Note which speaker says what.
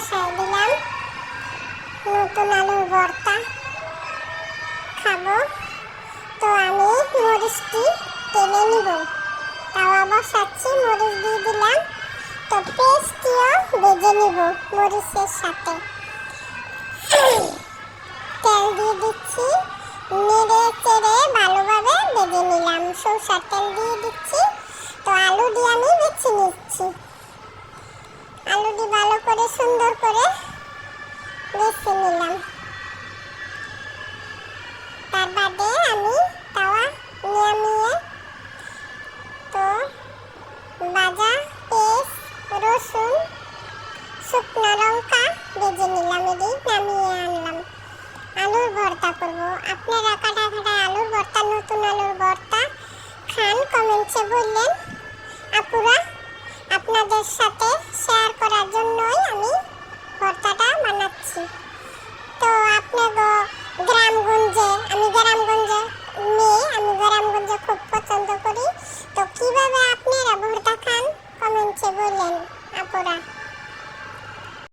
Speaker 1: বসাই দিলাম। নতুন আলুর ভর্তা খাবো। তো আমি মরিচটি টেনে নিব। তাওয়া বসাচ্ছি, মরিচ দিয়ে দিলাম। তো পেঁয়াজটিও ভেজে নিব মরিচের সাথে। তেল দিয়ে দিচ্ছি, নেড়ে চেড়ে ভালোভাবে ভেজে নিলাম। সরষের তেল দিয়ে দিচ্ছি। তো আলু দিয়ে আমি বেছে নিচ্ছি। আলুটি ভালো করে সুন্দর করে বেছে নিলাম। তার বাদে আমি তাওয়া নামিয়ে তো ভাজা পেঁয়াজ, রসুন, শুকনো লঙ্কা ভেজে নিলাম। এটি নামিয়ে আনলাম। আলুর ভর্তা করব। আপনারা কাটা কাটা আলুর ভর্তা, নতুন আলুর ভর্তা খান? কমেন্টসে বললেন। আপুরা, আপনাদের সাথে শেয়ার করার জন্যই আমি ভর্তাটা বানাচ্ছি। তো আপনাদের গ্রামগঞ্জে, আমি গ্রামগঞ্জে মেয়ে, আমি গ্রামগঞ্জে খুব পছন্দ করি। তো কিভাবে আপনারা ভর্তা খান কমেন্টসে বললেন আপুরা।